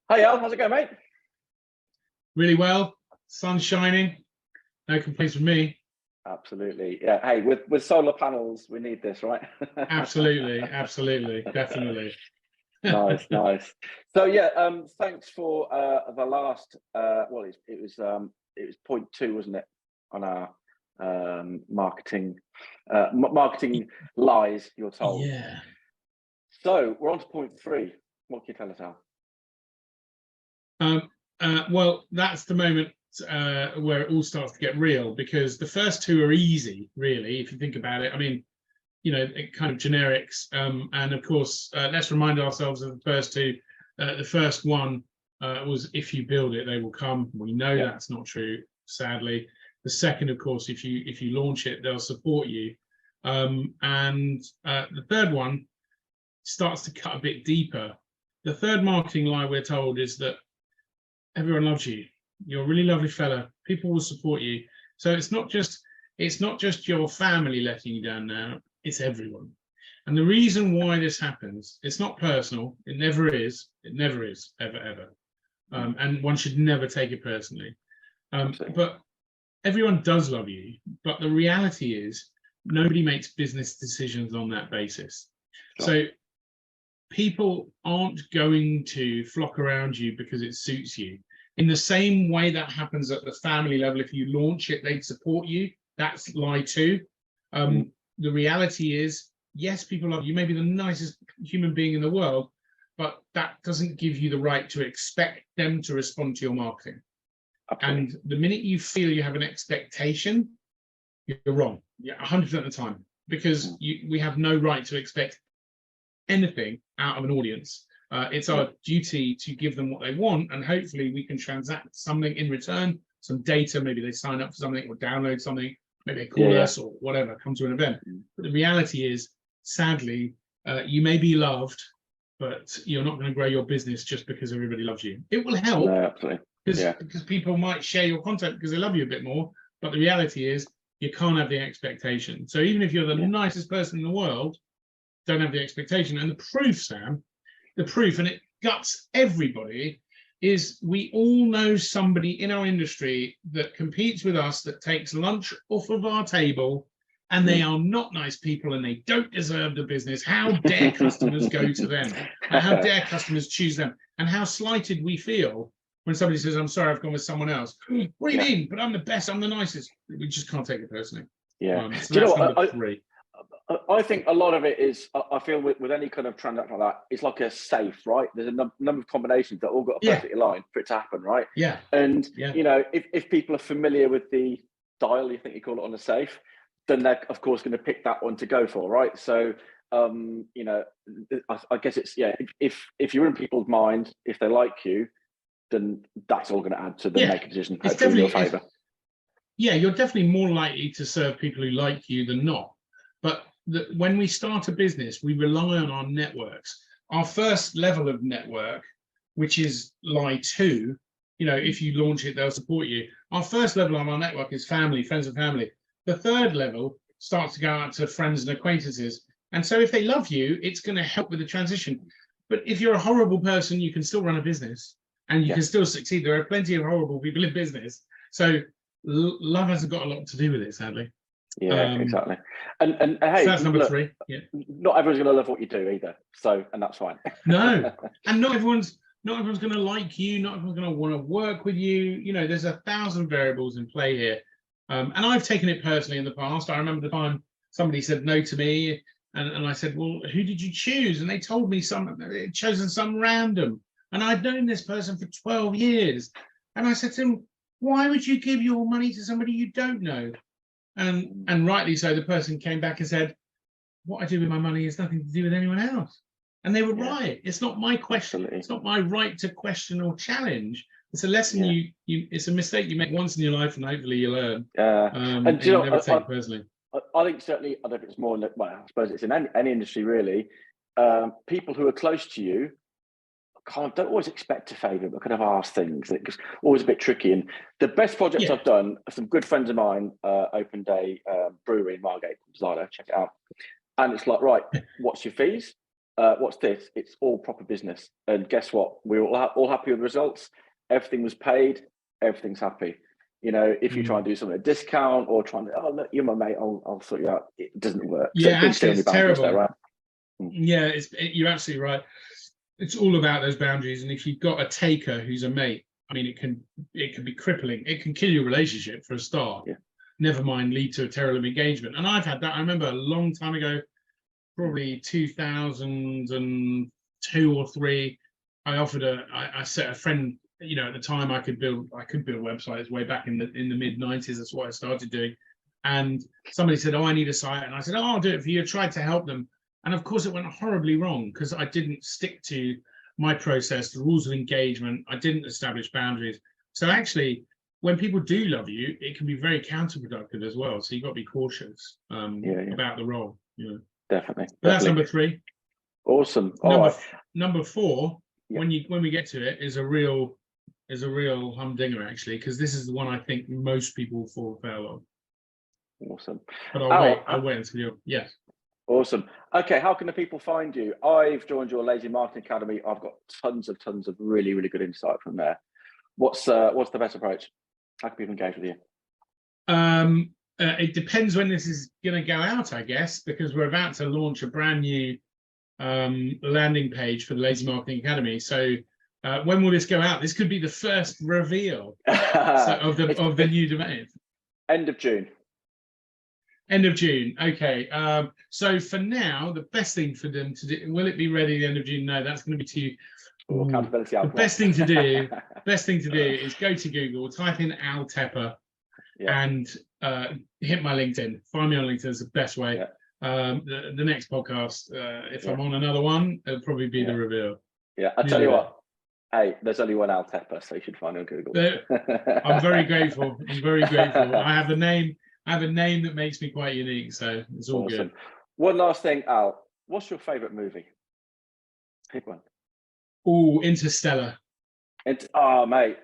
Hi Al, how's it going, mate? Really well, sun shining, no complaints from me. Absolutely. Yeah. Hey, with solar panels, we need this, right? Absolutely, absolutely, definitely. Nice, nice. So yeah, thanks for the last well, it was point two, wasn't it, on our marketing lies, you're told. Yeah. So we're on to point three. What can you tell us, Al? Well, that's the moment where it all starts to get real, because the first two are easy, really, if you think about it. I mean, kind of generics. And of course, let's remind ourselves of the first two. The first one was, if you build it, they will come. We know that's not true, sadly. The second, of course, if you launch it, they'll support you. And the third one starts to cut a bit deeper. The third marketing lie, we're told, is that everyone loves you. You're a really lovely fella. People will support you. So it's not just your family letting you down now. It's everyone. And the reason why this happens, it's not personal. It never is. It never is, ever, ever. And one should never take it personally. But everyone does love you. But the reality is, nobody makes business decisions on that basis. Sure. So people aren't going to flock around you because it suits you. In the same way that happens at the family level, if you launch it, they'd support you. That's lie two. The reality is, yes, people love you. You may be the nicest human being in the world, but that doesn't give you the right to expect them to respond to your marketing. Absolutely. And the minute you feel you have an expectation, you're wrong. Yeah, 100% of the time, because we have no right to expect anything out of an audience. It's our duty to give them what they want, and hopefully we can transact something in return, some data. Maybe they sign up for something or download something, maybe they call us or whatever, come to an event. But the reality is, sadly, you may be loved, but you're not going to grow your business just because everybody loves you. It will help, because people might share your content because they love you a bit more, but the reality is you can't have the expectation. So even if you're the nicest person in the world, don't have the expectation. And the proof, Sam, and it guts everybody, is we all know somebody in our industry that competes with us, that takes lunch off of our table, and they are not nice people and they don't deserve the business. How dare customers go to them? And how dare customers choose them? And how slighted we feel when somebody says, I'm sorry, I've gone with someone else. What do you mean? But I'm the best, I'm the nicest. We just can't take it personally. So do you know what? I think a lot of it is, I feel with any kind of transaction like that, it's like a safe, right? There's a number of combinations that all got to perfectly align for it to happen, right? And if people are familiar with the dial, you think you call it on the safe, then they're of course going to pick that one to go for, right? So I guess it's if you're in people's mind, if they like you, then that's all going to add to them making a decision hopefully in your favor. You're definitely more likely to serve people who like you than not. But when we start a business, we rely on our networks. Our first level of network, which is lie two, if you launch it, they'll support you. Our first level on our network is family, friends and family. The third level starts to go out to friends and acquaintances. And so if they love you, it's going to help with the transition. But if you're a horrible person, you can still run a business and you can still succeed. There are plenty of horrible people in business. So love hasn't got a lot to do with it, sadly. Exactly. And hey, so that's number three. Not everyone's going to love what you do either. So, and that's fine. No, and not everyone's going to like you. Not everyone's going to want to work with you. There's 1,000 variables in play here. And I've taken it personally in the past. I remember the time somebody said no to me, and I said, well, who did you choose? And they told me they'd chosen some random. And I'd known this person for 12 years. And I said to him, why would you give your money to somebody you don't know? And rightly so, the person came back and said, what I do with my money has nothing to do with anyone else. And they were right. It's not my question. Absolutely. It's not my right to question or challenge. It's a lesson it's a mistake you make once in your life, and hopefully you learn. And you never take it personally. I think certainly, I don't know if it's more, well, I suppose it's in any industry really, people who are close to you don't always expect to favour, but kind of ask things. It's always a bit tricky. And the best projects I've done, some good friends of mine opened a brewery in Margate, Zylo, check it out. And it's like, right, what's your fees? what's this? It's all proper business. And guess what? We're all happy with the results. Everything was paid. Everything's happy. You know, if you try and do something, a discount, or trying to, oh, look, you're my mate, I'll sort you out. It doesn't work. Yeah, So actually, it's terrible. There, right? Yeah, you're absolutely right. It's all about those boundaries. And if you've got a taker who's a mate, I mean, it can be crippling. It can kill your relationship for a start. Yeah. Never mind lead to a terrible engagement. And I've had that. I remember a long time ago, probably 2002 or 3. I set a friend. You know, at the time I could build websites way back in the mid 90s. That's what I started doing. And somebody said, "Oh, I need a site," and I said, "Oh, I'll do it for you." I tried to help them, and of course, it went horribly wrong because I didn't stick to my process, the rules of engagement. I didn't establish boundaries. So actually, when people do love you, it can be very counterproductive as well. So you've got to be cautious about the role. Yeah, definitely. But that's number 3. Awesome. Number 4, yeah. when we get to it, is a real humdinger actually, because this is the one I think most people fall foul of. Awesome. But I'll wait until you're Awesome. Okay, how can the people find you? I've joined your Lazy Marketing Academy. I've got tons of really, really good insight from there. What's the best approach? How can people engage with you? It depends when this is going to go out, I guess, because we're about to launch a brand new landing page for the Lazy Marketing Academy. So when will this go out? This could be the first reveal of the new domain. End of June. End of June. Okay. So for now, the best thing for them to do, will it be ready at the end of June? No, that's going to be too. The best thing to do is go to Google, type in Al Tepper, and hit my LinkedIn. Find me on LinkedIn. It's the best way. Yeah. The next podcast, if I'm on another one, it'll probably be the reveal. Yeah, I'll tell you what. Hey, there's only one Al Tepper, so you should find it on Google. I'm very grateful. I have a name that makes me quite unique, so it's all good. One last thing, Al. What's your favourite movie? Pick one. Oh, Interstellar. Mate,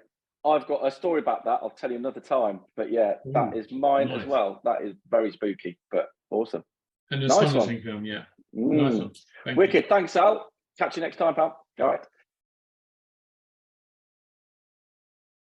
I've got a story about that. I'll tell you another time. But yeah, that is mine as well. That is very spooky, but awesome. An astonishing film, yeah. Nice one. Wicked. Thanks, Al. Catch you next time, pal. All right.